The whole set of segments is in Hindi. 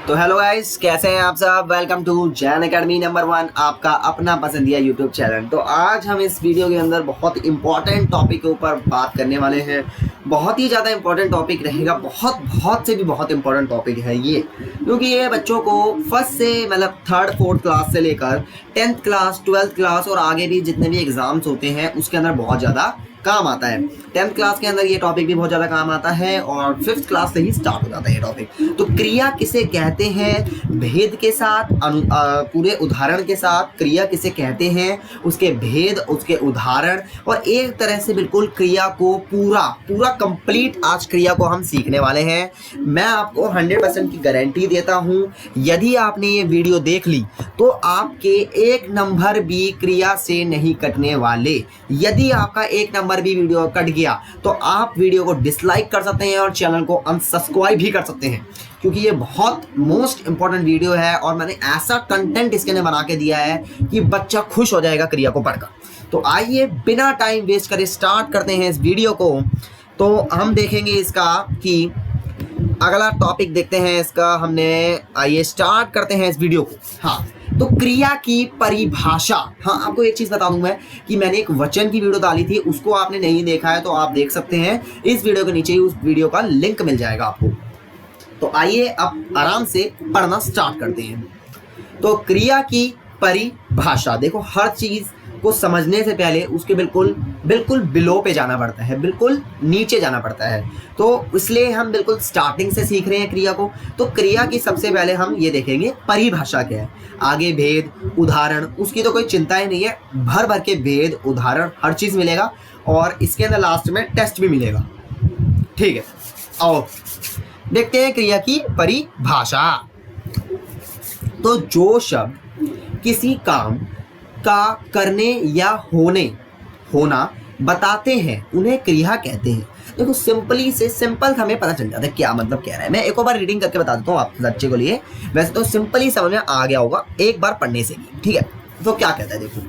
तो हेलो गाइस, कैसे हैं आप सब। Welcome to Jain academy number 1, आपका अपना पसंदीदा यूट्यूब चैनल। तो आज हम इस वीडियो के अंदर बहुत इंपॉर्टेंट टॉपिक के ऊपर बात करने वाले हैं। बहुत ही ज़्यादा इंपॉर्टेंट टॉपिक रहेगा, बहुत से भी बहुत इंपॉर्टेंट टॉपिक है ये, क्योंकि ये बच्चों को फर्स्ट से मतलब थर्ड फोर्थ क्लास से लेकर 10th क्लास 12th क्लास और आगे भी जितने भी एग्जाम्स होते हैं उसके अंदर बहुत ज़्यादा काम आता है। 10th क्लास के अंदर ये टॉपिक भी बहुत ज़्यादा काम आता है और 5th क्लास से ही स्टार्ट हो जाता है ये टॉपिक। तो क्रिया किसे कहते हैं, भेद के साथ पूरे उदाहरण के साथ क्रिया किसे कहते हैं, उसके भेद, उसके उदाहरण और एक तरह से बिल्कुल क्रिया को पूरा कंप्लीट आज क्रिया को हम सीखने वाले हैं। मैं आपको 100% की गारंटी देता हूँ, यदि आपने ये वीडियो देख ली तो आपके एक नंबर भी क्रिया से नहीं कटने वाले। यदि आपका एक नंबर भी वीडियो कट गया तो आप वीडियो को डिसलाइक कर सकते हैं और चैनल को अनसब्सक्राइब भी कर सकते हैं, क्योंकि ये बहुत मोस्ट इंपॉर्टेंट वीडियो है और मैंने ऐसा कंटेंट इसके अंदर बना के दिया है कि बच्चा खुश हो जाएगा क्रिया को पढ़कर। तो आइए बिना टाइम वेस्ट करे स्टार्ट करते हैं इस वीडियो को। तो हम देखेंगे इसका कि अगला टॉपिक देखते हैं इसका हमने। आइए स्टार्ट करते हैं इस वीडियो को। हाँ, तो क्रिया की परिभाषा। हाँ, आपको एक चीज बता दूं मैं कि मैंने एक वचन की वीडियो डाली थी, उसको आपने नहीं देखा है तो आप देख सकते हैं, इस वीडियो के नीचे ही उस वीडियो का लिंक मिल जाएगा आपको। तो आइए अब आराम से पढ़ना स्टार्ट करते हैं। तो क्रिया की परिभाषा, देखो हर चीज को समझने से पहले उसके बिल्कुल बिलो पे जाना पड़ता है, बिल्कुल नीचे जाना पड़ता है। तो इसलिए हम बिल्कुल स्टार्टिंग से सीख रहे हैं क्रिया को। तो क्रिया की सबसे पहले हम ये देखेंगे परिभाषा क्या है, आगे भेद, उदाहरण, उसकी तो कोई चिंता ही नहीं है, भर के भेद, उदाहरण हर चीज मिलेगा और इसके अंदर लास्ट में टेस्ट भी मिलेगा। ठीक है, आओ देखते हैं क्रिया की परिभाषा। तो जो शब्द किसी काम का करने या होना बताते हैं उन्हें क्रिया कहते हैं। देखो सिंपल हमें पता चल जाता है क्या मतलब कह रहा है। मैं एक और बार रीडिंग करके बता देता हूँ आप बच्चे को लिए, वैसे तो सिंपली समझ में आ गया होगा एक बार पढ़ने से ही। ठीक है, तो क्या कहता है, देखो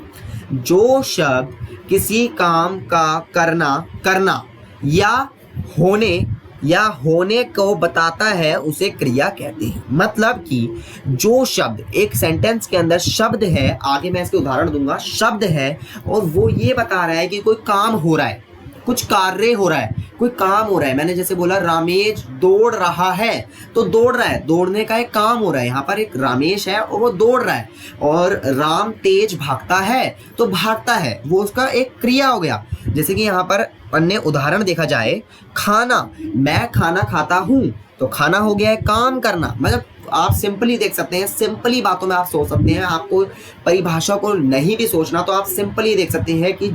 जो शब्द किसी काम का करना या होने को बताता है उसे क्रिया कहते हैं। मतलब कि जो शब्द एक सेंटेंस के अंदर शब्द है, आगे मैं इसके उदाहरण दूंगा, शब्द है और वो ये बता रहा है कि कोई काम हो रहा है, कुछ कार्य हो रहा है, कोई काम हो रहा है। मैंने जैसे बोला रामेश दौड़ रहा है, तो दौड़ रहा है, दौड़ने का एक काम हो रहा है। यहाँ पर एक रामेश है और वो दौड़ रहा है। और राम तेज भागता है, तो भागता है, वो उसका एक क्रिया हो गया। जैसे कि यहाँ पर अन्य उदाहरण देखा जाए, खाना, मैं खाना खाता हूँ, तो खाना हो गया है काम करना। मतलब आप सिंपली देख सकते हैं, सिंपली बातों में आप सोच सकते हैं। आपको परिभाषा को नहीं भी सोचना तो आप सिंपली देख सकते हैं कि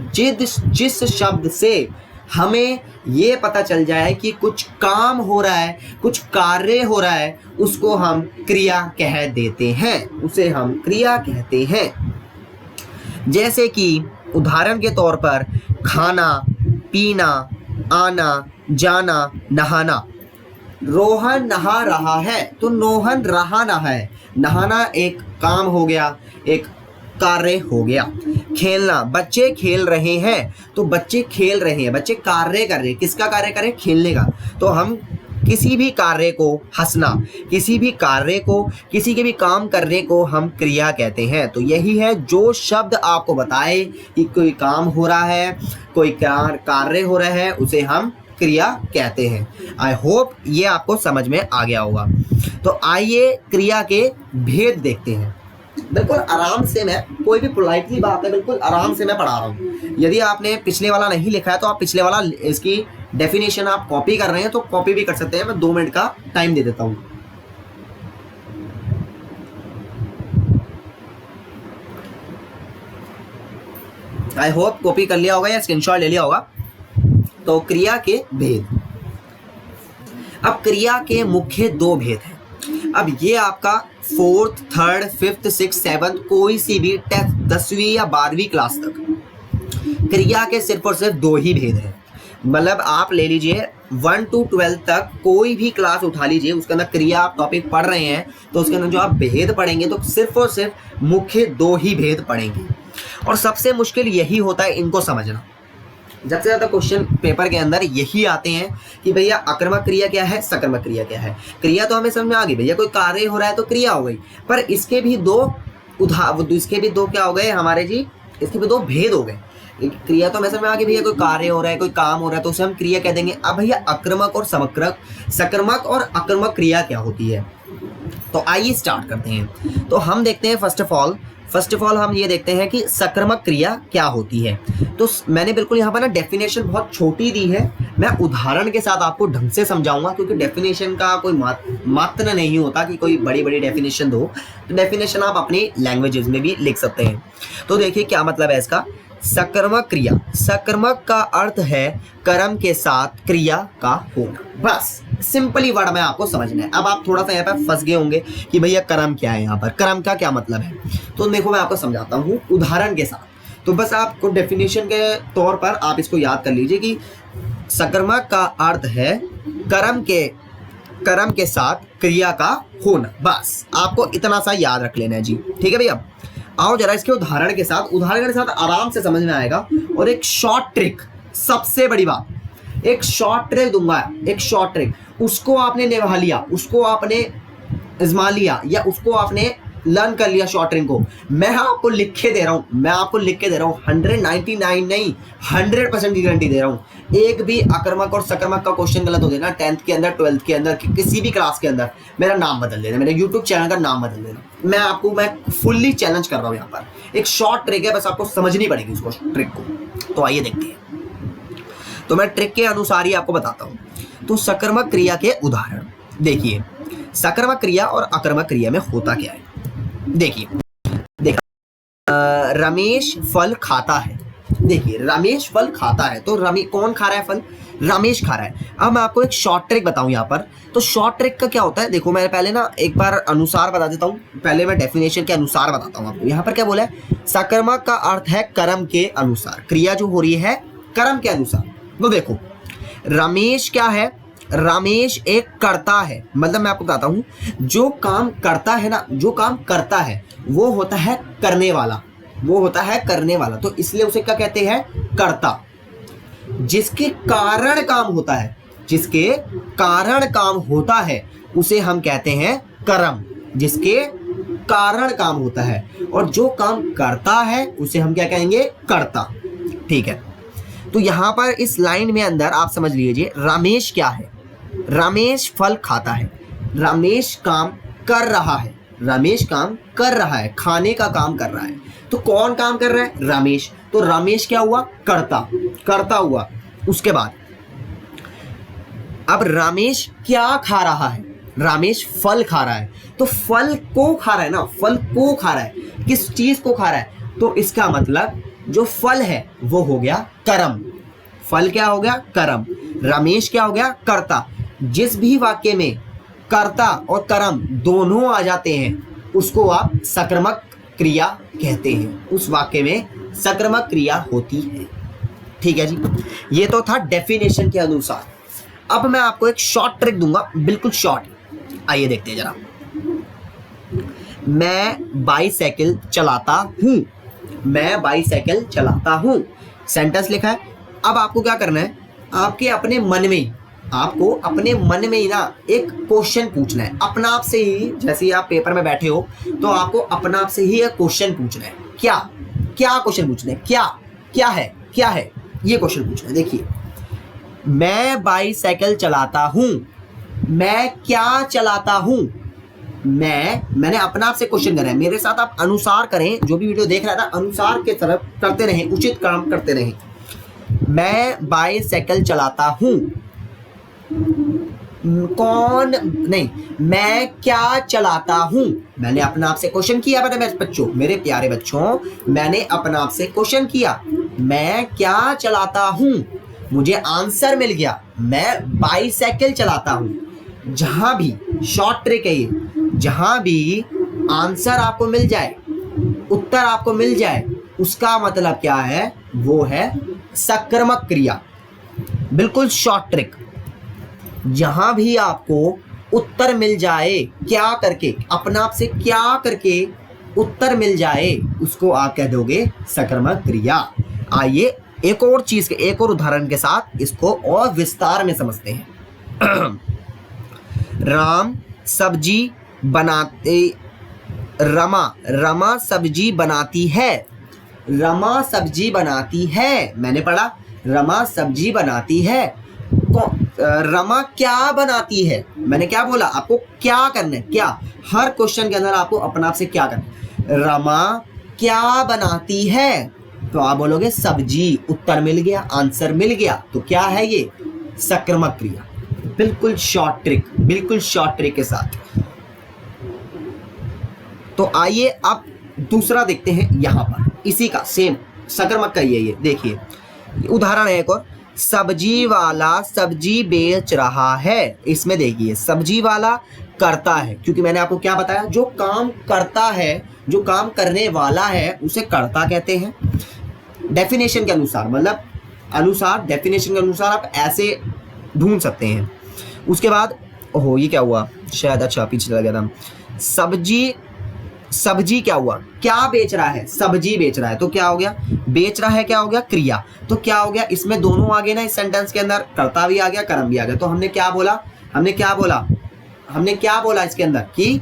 जिस शब्द से हमें ये पता चल जाए कि कुछ काम हो रहा है, कुछ कार्य हो रहा है, उसको हम क्रिया कह देते हैं, उसे हम क्रिया कहते हैं। जैसे कि उदाहरण के तौर पर खाना, पीना, आना, जाना, नहाना। रोहन नहा रहा है, तो नोहन रहाना है। नहाना एक काम हो गया, एक कार्य हो गया। खेलना, बच्चे खेल रहे हैं, तो बच्चे खेल रहे हैं, बच्चे कार्य कर रहे हैं। किसका कार्य कर रहे हैं? खेलने का। तो हम किसी भी कार्य को, हंसना, किसी भी कार्य को, किसी के भी काम करने को हम क्रिया कहते हैं। तो यही है, जो शब्द आपको बताए कि कोई काम हो रहा है, कोई कार्य हो रहा है, उसे हम क्रिया कहते हैं। आई होप ये आपको समझ में आ गया होगा। तो आइए क्रिया के भेद देखते हैं। बिल्कुल आराम से, मैं कोई भी पोलाइटली बात है, बिल्कुल आराम से मैं पढ़ा रहा हूँ। यदि आपने पिछले वाला नहीं लिखा है तो आप पिछले वाला इसकी डेफिनेशन आप कॉपी कर रहे हैं तो कॉपी भी कर सकते हैं। मैं 2 मिनट का टाइम दे देता हूँ। आई होप कॉपी कर लिया होगा या स्क्रीनशॉट ले लिया होगा। तो क्रिया के भेद। अब क्रिया के मुख्य 2 भेद हैं। अब ये आपका 4th, 3rd, 5th, 6th, 7th कोई सी भी 10वीं या 12वीं क्लास तक क्रिया के सिर्फ और सिर्फ 2 ही भेद हैं। मतलब आप ले लीजिए 1 to 12 तक कोई भी क्लास उठा लीजिए, उसके अंदर क्रिया आप टॉपिक पढ़ रहे हैं तो उसके अंदर जो आप भेद पढ़ेंगे तो सिर्फ और सिर्फ मुख्य 2 ही भेद पढ़ेंगे। और सबसे मुश्किल यही होता है इनको समझना। सबसे ज्यादा क्वेश्चन पेपर के अंदर यही आते हैं कि भैया अकर्मक क्रिया क्या है, सकर्मक क्रिया क्या है। क्रिया तो हमें समझ में आ गई, भैया कोई कार्य हो रहा है तो क्रिया हो गई, पर इसके भी दो क्या हो गए हमारे जी, इसके भी दो भेद हो गए। क्रिया तो हमें समझ में आ गई, भैया कोई कार्य हो रहा है, कोई काम हो रहा है तो उसे हम क्रिया कह देंगे। अब भैया अकर्मक और सकर्मक और अकर्मक क्रिया क्या होती है, तो आइए स्टार्ट करते हैं। तो हम देखते हैं फर्स्ट ऑफ ऑल हम ये देखते हैं कि सकर्मक क्रिया क्या होती है। तो मैंने बिल्कुल यहाँ पर ना डेफिनेशन बहुत छोटी दी है, मैं उदाहरण के साथ आपको ढंग से समझाऊंगा, क्योंकि डेफिनेशन का कोई मात्र नहीं होता कि कोई बड़ी बड़ी डेफिनेशन दो, तो डेफिनेशन आप अपनी लैंग्वेजेस में भी लिख सकते हैं। तो देखिए क्या मतलब है इसका। सकर्मक क्रिया, सकर्मक का अर्थ है कर्म के साथ क्रिया का होना। बस सिंपली वर्ड में आपको समझना है। अब आप थोड़ा सा यहाँ पर फंस गए होंगे कि भैया कर्म क्या है, यहाँ पर कर्म का क्या मतलब है। तो देखो मैं आपको समझाता हूँ उदाहरण के साथ। तो बस आपको डेफिनेशन के तौर पर आप इसको याद कर लीजिए कि सकर्मक का अर्थ है कर्म के साथ क्रिया का होना। बस आपको इतना सा याद रख लेना है जी, ठीक है भैया। आओ जरा इसके उदाहरण के साथ आराम से समझ में आएगा। और एक शॉर्ट ट्रिक, सबसे बड़ी बात, एक शॉर्ट ट्रिक दूंगा, एक शॉर्ट ट्रिक, उसको आपने निभा लिया, उसको आपने आजमा लिया, या उसको आपने लर्न कर लिया शॉर्ट ट्रिक को, मैं आपको लिख के दे रहा हूँ 199 नहीं 100% की गारंटी दे रहा हूँ। एक भी अकर्मक और सकर्मक का क्वेश्चन गलत हो देना 10th के अंदर, 12th के अंदर, किसी भी क्लास के अंदर, मेरा नाम बदल देना, मेरे यूट्यूब चैनल का नाम बदल देना। मैं फुल्ली चैलेंज कर रहा हूँ यहाँ पर। एक शॉर्ट ट्रिक है, बस आपको समझनी पड़ेगी उसको, ट्रिक को। तो आइए देखते हैं। तो मैं ट्रिक के अनुसार ही आपको बताता हूँ। तो सकर्मक क्रिया के उदाहरण देखिए। सकर्मक क्रिया और अकर्मक क्रिया में होता क्या है, देखिए रमेश फल खाता है। देखिए रमेश फल खाता है, तो कौन खा रहा है फल, रमेश खा रहा है। अब मैं आपको एक शॉर्ट ट्रिक बताऊं यहाँ पर। तो शॉर्ट ट्रिक का क्या होता है, देखो मैं पहले ना एक बार अनुसार बता देता हूँ, पहले मैं डेफिनेशन के अनुसार बताता हूँ आपको। यहाँ पर क्या बोला है, सकर्मक का अर्थ है कर्म के अनुसार, क्रिया जो हो रही है कर्म के अनुसार। वो देखो रमेश क्या है, रमेश एक कर्ता है, मतलब मैं आपको बताता हूँ, जो काम करता है ना, जो काम करता है वो होता है करने वाला, वो होता है करने वाला, तो इसलिए उसे क्या कहते हैं, कर्ता। जिसके कारण काम होता है, जिसके कारण काम होता है उसे हम कहते हैं कर्म, जिसके कारण काम होता है। और जो काम करता है उसे हम क्या कहेंगे, कर्ता। ठीक है, तो यहां पर इस लाइन में अंदर आप समझ लीजिए रमेश क्या है, रमेश फल खाता है, रमेश काम कर रहा है, रमेश काम कर रहा है, खाने का काम कर रहा है। तो कौन काम कर रहा है, रमेश। तो रमेश क्या हुआ, कर्ता हुआ। उसके बाद अब रमेश क्या खा रहा है, रमेश फल खा रहा है। तो फल को खा रहा है ना, फल को खा रहा है, किस चीज को खा रहा है, तो इसका मतलब जो फल है वो हो गया कर्म। फल क्या हो गया, कर्म। रमेश क्या हो गया, कर्ता। जिस भी वाक्य में कर्ता और कर्म दोनों आ जाते हैं उसको आप सकर्मक क्रिया कहते हैं, उस वाक्य में सकर्मक क्रिया होती है। ठीक है जी, ये तो था डेफिनेशन के अनुसार। अब मैं आपको एक शॉर्ट ट्रिक दूंगा, बिल्कुल शॉर्ट। आइए देखते हैं जरा। मैं बाईसाइकिल चलाता हूं, मैं बाईसाइकिल चलाता हूं, सेंटेंस लिखा है। अब आपको क्या करना है, आपके अपने मन में, आपको अपने मन में ही ना एक क्वेश्चन पूछना है अपना आप से ही। जैसे ही आप पेपर में बैठे हो तो आपको अपना आप से ही एक क्वेश्चन पूछना है। क्या क्वेश्चन पूछना है, क्या है ये क्वेश्चन पूछना है। देखिए मैं बाईसाइकिल चलाता हूं, मैं क्या चलाता हूं, मैंने अपना आप से क्वेश्चन करा है। मेरे साथ आप अनुसार करें, जो भी वीडियो देख रहा था अनुसार के तरफ करते रहें, उचित काम करते रहें। मैं बाईसाइकिल चलाता हूं, कौन नहीं, मैं क्या चलाता हूं। मैंने अपना आप से क्वेश्चन किया मेरे बच्चों, मेरे प्यारे बच्चों, मैंने अपना आप से क्वेश्चन किया, मैं क्या चलाता हूं, मुझे आंसर मिल गया, मैं बाईसाइकिल चलाता हूं। जहां भी शॉर्ट ट्रिक है ये, जहां भी आंसर आपको मिल जाए, उत्तर आपको मिल जाए, उसका मतलब क्या है, वो है सकर्मक क्रिया। बिल्कुल शॉर्ट ट्रिक। जहां भी आपको उत्तर मिल जाए, क्या करके, अपना आप से क्या करके उत्तर मिल जाए, उसको आप कह दोगे सकर्मक क्रिया। आइए एक और चीज के, एक और उदाहरण के साथ इसको और विस्तार में समझते हैं। राम सब्जी बनाते, रमा सब्जी बनाती है। रमा सब्जी बनाती है, मैंने पढ़ा रमा सब्जी बनाती है। रमा क्या बनाती है, मैंने क्या बोला, आपको क्या करना है, क्या, हर क्वेश्चन के अंदर आपको अपने आप से क्या करना है। रमा क्या बनाती है, तो आप बोलोगे सब्जी, उत्तर मिल गया, आंसर मिल गया। तो क्या है ये, सक्रिमक क्रिया। बिल्कुल शॉर्ट ट्रिक, बिल्कुल शॉर्ट ट्रिक के साथ। तो आइए अब दूसरा देखते हैं, यहां पर इसी का सेम सक्रिमक का ये देखिए उदाहरण है एक और। सब्जी वाला सब्जी बेच रहा है। इसमें देखिए सब्जी वाला करता है, क्योंकि मैंने आपको क्या बताया, जो काम करता है, जो काम करने वाला है उसे कर्ता कहते हैं। डेफिनेशन के अनुसार, मतलब अनुसार, डेफिनेशन के अनुसार आप ऐसे ढूंढ सकते हैं। उसके बाद ओहो ये क्या हुआ, शायद अच्छा पीछे चला गया था। सब्जी क्या हुआ, क्या बेच रहा है, सब्जी बेच रहा है, तो क्या हो गया, बेच रहा है क्या हो गया, क्रिया। तो क्या हो गया, इसमें दोनों आ गए ना, इस सेंटेंस के अंदर कर्ता भी आ गया, कर्म भी आ गया। तो हमने क्या बोला इसके अंदर कि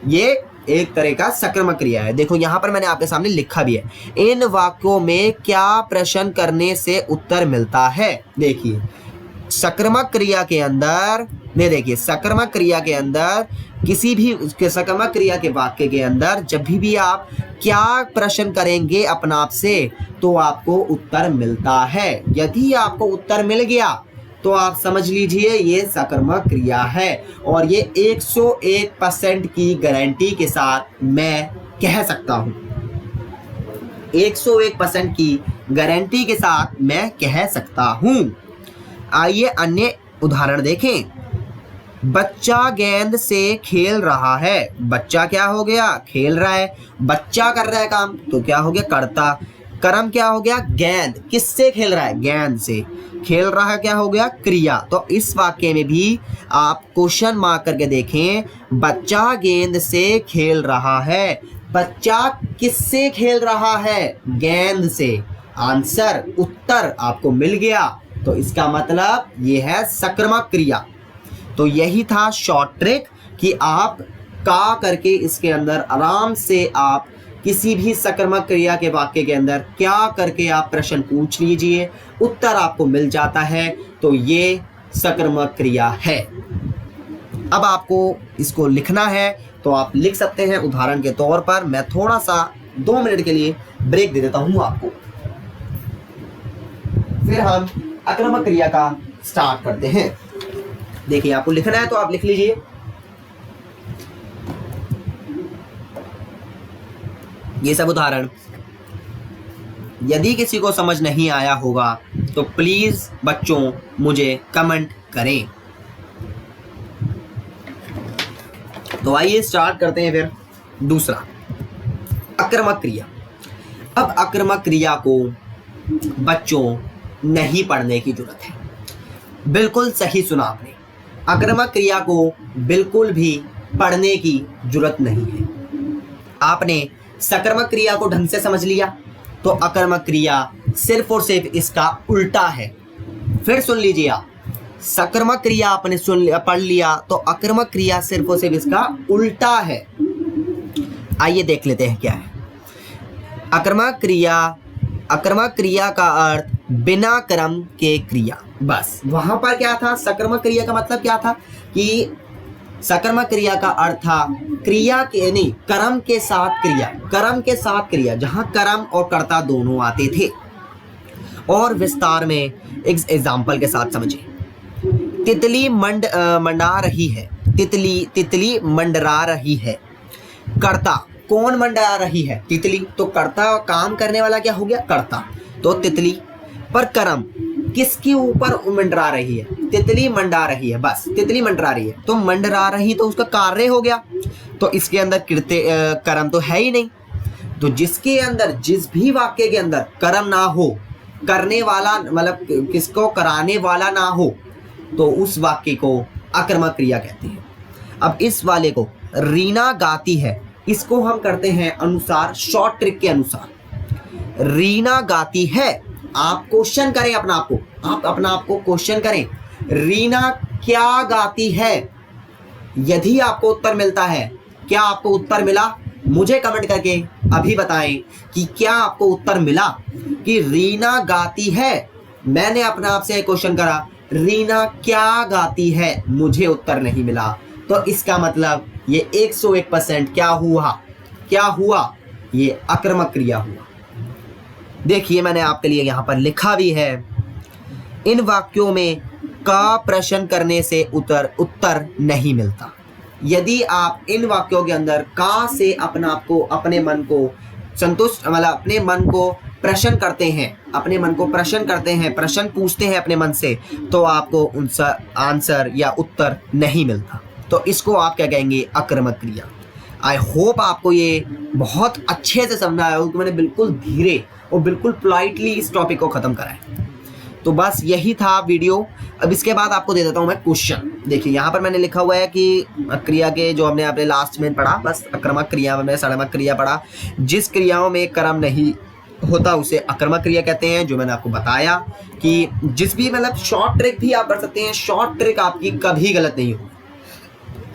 ये एक तरह का सक्रिमक क्रिया है। देखो यहाँ पर मैंने आपके सामने लिखा भी है, इन वाक्यों में क्या प्रश्न करने से उत्तर मिलता है। देखिए सक्रिमक क्रिया के अंदर, देखिए सक्रिमक क्रिया के अंदर किसी भी सक्रिमक क्रिया के वाक्य के अंदर जब भी आप क्या प्रश्न करेंगे अपना आप से, तो आपको उत्तर मिलता है। यदि आपको उत्तर मिल गया तो आप समझ लीजिए ये सक्रिमक क्रिया है, और ये 101% की गारंटी के साथ मैं कह सकता हूं, 101% की गारंटी के साथ मैं कह सकता हूं। आइए अन्य उदाहरण देखें। बच्चा गेंद से खेल रहा है। बच्चा क्या हो गया, खेल रहा है, बच्चा कर रहा है काम, तो क्या हो गया, कर्ता। कर्म क्या हो गया, गेंद, किससे खेल रहा है, गेंद से। खेल रहा है क्या हो गया, क्रिया। तो इस वाक्य में भी आप क्वेश्चन मार्क करके देखें, बच्चा गेंद से खेल रहा है, बच्चा किससे खेल रहा है, गेंद से। आंसर, उत्तर आपको मिल गया। तो इसका मतलब ये है सक्रिमक क्रिया। तो यही था शॉर्ट ट्रिक कि आप का करके इसके अंदर आराम से आप किसी भी सक्रिमक क्रिया के वाक्य के अंदर क्या करके आप प्रश्न पूछ लीजिए, उत्तर आपको मिल जाता है। तो ये सक्रिमक क्रिया है। अब आपको इसको लिखना है तो आप लिख सकते हैं उदाहरण के तौर पर। मैं थोड़ा सा 2 मिनट के लिए ब्रेक दे देता हूं आपको, फिर हम आक्रामक क्रिया का स्टार्ट करते हैं। देखिए आपको लिखना है तो आप लिख लीजिए। ये सब उदाहरण यदि किसी को समझ नहीं आया होगा तो प्लीज बच्चों मुझे कमेंट करें। तो आइए स्टार्ट करते हैं फिर दूसरा, आक्रामक क्रिया। अब आक्रामक क्रिया को बच्चों नहीं पढ़ने की जरूरत है। बिल्कुल सही सुना आपने, आक्रामक क्रिया को बिल्कुल भी पढ़ने की जरूरत नहीं है। आपने सक्रिमक क्रिया को ढंग से समझ लिया तो आक्रामक क्रिया सिर्फ और सिर्फ इसका उल्टा है। फिर सुन लीजिए आप, सक्रिमक क्रिया आपने पढ़ लिया तो आक्रामक क्रिया सिर्फ और सिर्फ इसका उल्टा है। आइए देख लेते हैं क्या है आक्रामक क्रिया। आक्रामक क्रिया का अर्थ बिना कर्म के क्रिया। बस वहां पर क्या था, सक्रिमक क्रिया का मतलब क्या था कि सक्रिमक क्रिया का अर्थ था क्रिया के नहीं, कर्म के साथ क्रिया, कर्म के साथ क्रिया, जहां कर्म और कर्ता दोनों आते थे। और विस्तार में एक एग्जाम्पल के साथ समझे। तितली मंडरा रही है, तितली मंडरा रही है। कर्ता कौन मंडरा रही है, तितली। तो कर्ता काम करने वाला क्या हो गया, कर्ता, तो तितली। पर कर्म किसके ऊपर मंडरा रही है, तितली मंडरा रही है, बस तितली मंडरा रही है। तो मंडरा रही तो उसका कार्य हो गया, तो इसके अंदर कर्म तो है ही नहीं। तो जिसके अंदर, जिस भी वाक्य के अंदर कर्म ना हो, करने वाला मतलब किसको कराने वाला ना हो, तो उस वाक्य को आक्रामक क्रिया कहते हैं। अब इस वाले को रीना गाती है, इसको हम करते हैं अनुसार शॉर्ट ट्रिक के अनुसार। रीना गाती है आप क्वेश्चन करें अपना आप को, आप अपना आप को क्वेश्चन करें, रीना क्या गाती है। यदि आपको उत्तर मिलता है, क्या आपको उत्तर मिला, मुझे कमेंट करके अभी बताएं कि क्या आपको उत्तर मिला कि रीना गाती है। मैंने अपने आप से क्वेश्चन करा, रीना क्या गाती है, मुझे उत्तर नहीं मिला। तो इसका मतलब ये 101% क्या हुआ, क्या हुआ, ये आक्रामक क्रिया हुआ। देखिए मैंने आपके लिए यहाँ पर लिखा भी है, इन वाक्यों में का प्रश्न करने से उत्तर नहीं मिलता। यदि आप इन वाक्यों के अंदर का से अपना आपको, अपने मन को संतुष्ट, मतलब अपने मन को प्रश्न करते हैं, अपने मन को प्रश्न करते हैं, प्रश्न पूछते हैं अपने मन से, तो आपको उनका आंसर या उत्तर नहीं मिलता। तो इसको आप क्या कहेंगे, आक्रामक क्रिया। आई होप आपको ये बहुत अच्छे से समझ आया हो कि मैंने बिल्कुल धीरे और बिल्कुल पोलाइटली इस टॉपिक को ख़त्म करा है। तो बस यही था वीडियो। अब इसके बाद आपको दे देता हूँ मैं क्वेश्चन। देखिए यहाँ पर मैंने लिखा हुआ है कि क्रिया के जो हमने आपने लास्ट में पढ़ा, बस आक्रामक क्रिया में सड़मक क्रिया पढ़ा। जिस क्रियाओं में कर्म नहीं होता उसे आक्रामक क्रिया कहते हैं। जो मैंने आपको बताया कि जिस भी, मतलब शॉर्ट ट्रिक भी आप कर सकते हैं, शॉर्ट ट्रिक आपकी कभी गलत नहीं होगी,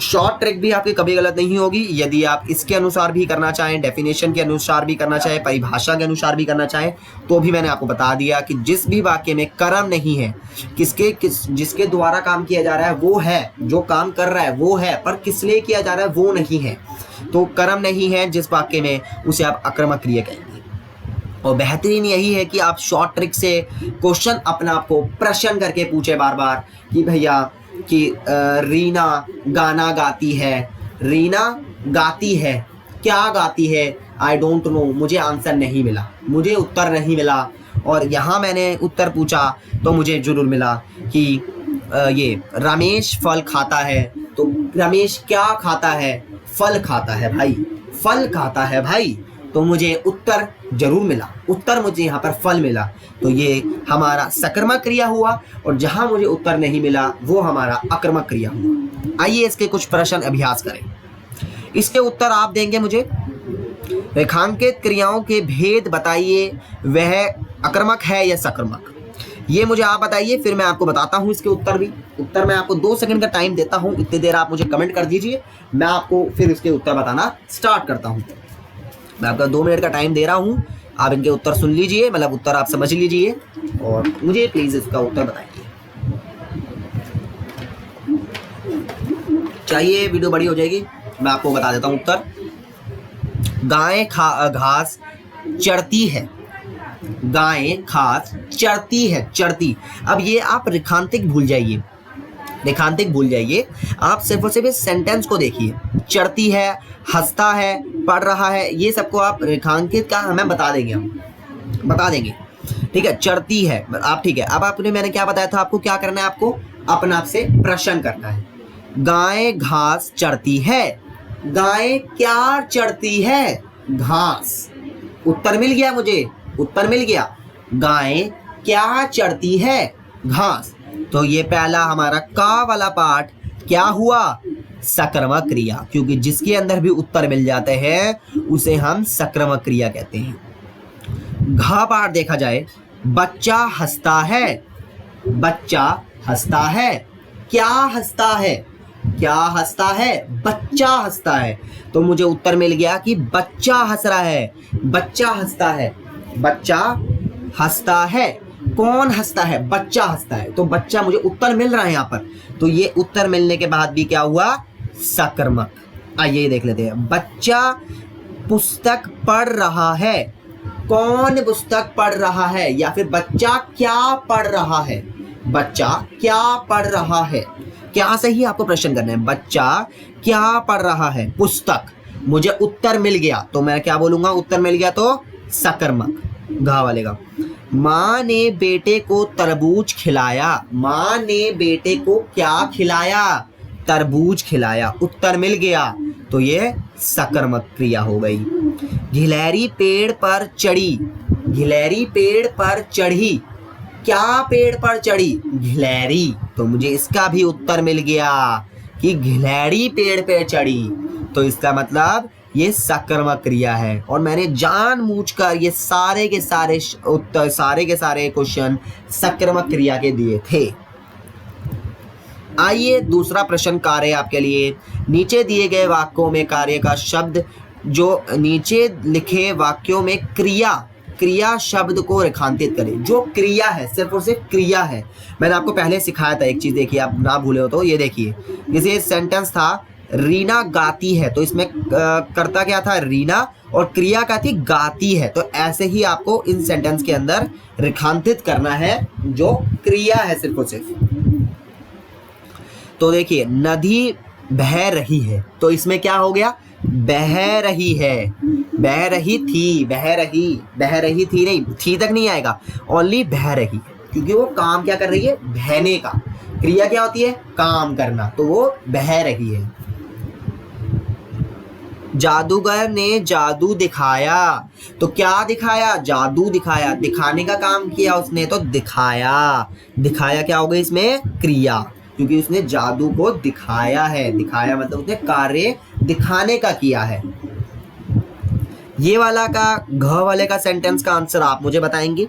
शॉर्ट ट्रिक भी आपकी कभी गलत नहीं होगी। यदि आप इसके अनुसार भी करना चाहें, डेफिनेशन के अनुसार भी करना चाहें, परिभाषा के अनुसार भी करना चाहें, तो भी मैंने आपको बता दिया कि जिस भी वाक्य में कर्म नहीं है, जिसके द्वारा काम किया जा रहा है वो है, जो काम कर रहा है वो है, पर किस लिए किया जा रहा है वो नहीं है, तो कर्म नहीं है जिस वाक्य में, उसे आप आक्रामक क्रिया कहेंगे। और बेहतरीन यही है कि आप शॉर्ट ट्रिक से क्वेश्चन अपने आप को प्रश्न करके पूछे बार बार कि भैया कि रीना गाना गाती है, रीना गाती है, क्या गाती है, आई डोंट नो, मुझे आंसर नहीं मिला, मुझे उत्तर नहीं मिला। और यहाँ मैंने उत्तर पूछा तो मुझे जरूर मिला कि ये रमेश फल खाता है, तो रमेश क्या खाता है, फल खाता है भाई, फल खाता है भाई, तो मुझे उत्तर जरूर मिला, उत्तर मुझे यहाँ पर फल मिला। तो ये हमारा सकर्मक क्रिया हुआ, और जहाँ मुझे उत्तर नहीं मिला वो हमारा आक्रामक क्रिया हुआ। आइए इसके कुछ प्रश्न अभ्यास करें। इसके उत्तर आप देंगे मुझे। रेखांकित क्रियाओं के भेद बताइए, वह आक्रामक है या सकर्मक, ये मुझे आप बताइए, फिर मैं आपको बताता हूँ इसके उत्तर भी। उत्तर मैं आपको 2 सेकंड का टाइम देता हूँ, इतनी देर आप मुझे कमेंट कर दीजिए, मैं आपको फिर इसके उत्तर बताना स्टार्ट करता हूँ। मैं आपका 2 मिनट का टाइम दे रहा हूँ, आप इनके उत्तर सुन लीजिए, मतलब उत्तर आप समझ लीजिए और मुझे प्लीज इसका उत्तर बताइए। चाहिए वीडियो बड़ी हो जाएगी, मैं आपको बता देता हूँ उत्तर। गाय घास चरती है, गाय घास चरती है, चरती। अब ये आप रेखांतिक भूल जाइए, रेखांतिक भूल जाइए, आप सिर्फ और सिर्फ सेंटेंस को देखिए। चरती है, हंसता है, पढ़ रहा है, ये सबको आप रेखांकित का हमें बता देंगे, हम बता देंगे, ठीक है। चरती है आप, ठीक है। अब आपने, मैंने क्या बताया था आपको, क्या करना है, आपको अपने आप से प्रश्न करना है। गाय घास चरती है, गाय क्या चरती है, घास। उत्तर मिल गया मुझे, उत्तर मिल गया, गाय क्या चरती है, घास। तो ये पहला हमारा का वाला पार्ट क्या हुआ, सकर्मक क्रिया, क्योंकि जिसके अंदर भी उत्तर मिल जाते हैं उसे हम सकर्मक क्रिया कहते हैं। घा पार्ट देखा जाए, बच्चा हंसता है, बच्चा हंसता है, क्या हंसता है, क्या हंसता है, बच्चा हंसता है। तो मुझे उत्तर मिल गया कि बच्चा हंस रहा है, बच्चा हंसता है, बच्चा हंसता है। कौन हंसता है, बच्चा हंसता है, तो बच्चा, मुझे उत्तर मिल रहा है यहाँ पर। तो ये उत्तर मिलने के बाद भी क्या हुआ, सकर्मक। आइए देख लेते हैं। बच्चा पुस्तक पढ़ रहा है, कौन पुस्तक पढ़ रहा है, या फिर बच्चा क्या पढ़ रहा है, बच्चा क्या पढ़ रहा है, क्या सही आपको प्रश्न करना है, बच्चा क्या पढ़ रहा है, पुस्तक। मुझे उत्तर मिल गया तो मैं क्या बोलूंगा, उत्तर मिल गया तो सकर्मक, घा वाले का। माँ ने बेटे को तरबूज खिलाया, माँ ने बेटे को क्या खिलाया, तरबूज खिलाया, उत्तर मिल गया, तो ये सकर्मक क्रिया हो गई। गिलहरी पेड़ पर चढ़ी, गिलहरी पेड़ पर चढ़ी, क्या पेड़ पर चढ़ी, गिलहरी, तो मुझे इसका भी उत्तर मिल गया कि गिलहरी पेड़ पे चढ़ी। तो इसका मतलब ये सकर्मक क्रिया है। और मैंने जानबूझकर ये सारे के सारे उत्तर, सारे के सारे क्वेश्चन सकर्मक क्रिया के दिए थे। आइए दूसरा प्रश्न कार्य आपके लिए। नीचे दिए गए वाक्यों में कार्य का शब्द, जो नीचे लिखे वाक्यों में क्रिया शब्द को रेखांकित करें। जो क्रिया है, सिर्फ और सिर्फ क्रिया है। मैंने आपको पहले सिखाया था एक चीज, देखिए आप ना भूले हो तो ये देखिए, जैसे सेंटेंस था रीना गाती है, तो इसमें कर्ता क्या था, रीना, और क्रिया क्या थी, गाती है। तो ऐसे ही आपको इन सेंटेंस के अंदर रेखांकित करना है जो क्रिया है सिर्फ और सिर्फ। तो देखिए नदी बह रही है, तो इसमें क्या हो गया, बह रही है, बह रही थी, बह रही थी नहीं, थी तक नहीं आएगा, ओनली बह रही, क्योंकि वो काम क्या कर रही है, बहने का। क्रिया क्या होती है, काम करना, तो वो बह रही है। जादूगर ने जादू दिखाया, तो क्या दिखाया, जादू दिखाया, दिखाने का काम किया उसने, तो दिखाया। दिखाया क्या हो गई इसमें, क्रिया, क्योंकि उसने जादू को दिखाया है। दिखाया मतलब उसने कार्य दिखाने का किया है। ये वाला का घ वाले का सेंटेंस का आंसर आप मुझे बताएंगे।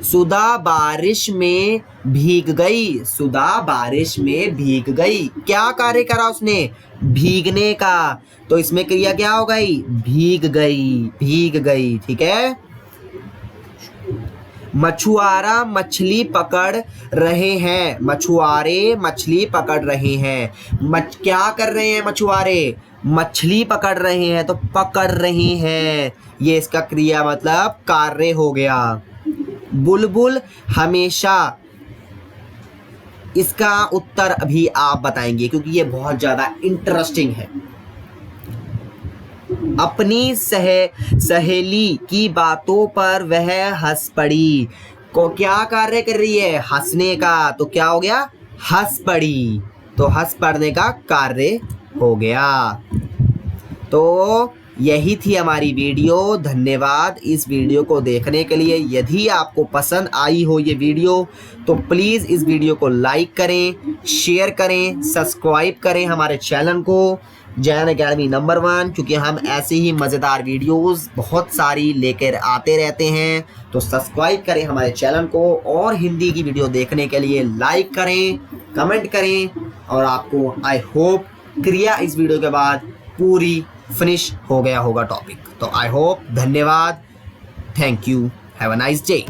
सुधा बारिश में भीग गई, सुधा बारिश में भीग गई, क्या कार्य करा उसने, भीगने का, तो इसमें क्रिया क्या हो गई, भीग गई, ठीक है। मछुआरा मछली पकड़ रहे हैं, मछुआरे मछली पकड़ रहे हैं, क्या कर रहे हैं मछुआरे, मछली पकड़ रहे हैं, तो पकड़ रहे हैं, ये इसका क्रिया मतलब कार्य हो गया। बुलबुल हमेशा, इसका उत्तर अभी आप बताएंगे क्योंकि ये बहुत ज्यादा इंटरेस्टिंग है। अपनी सहेली की बातों पर वह हंस पड़ी, को क्या कार्य कर रही है, हंसने का, तो क्या हो गया, हंस पड़ी, तो हंस पड़ने का कार्य हो गया। तो यही थी हमारी वीडियो। धन्यवाद इस वीडियो को देखने के लिए। यदि आपको पसंद आई हो ये वीडियो तो प्लीज़ इस वीडियो को लाइक करें, शेयर करें, सब्सक्राइब करें हमारे चैनल को जैन अकेडमी नंबर 1, क्योंकि हम ऐसे ही मज़ेदार वीडियोस बहुत सारी लेकर आते रहते हैं। तो सब्सक्राइब करें हमारे चैनल को, और हिंदी की वीडियो देखने के लिए लाइक करें, कमेंट करें, और आपको आई होप क्रिया इस वीडियो के बाद पूरी फिनिश हो गया होगा टॉपिक। तो आई होप, धन्यवाद, thank you, have a nice day.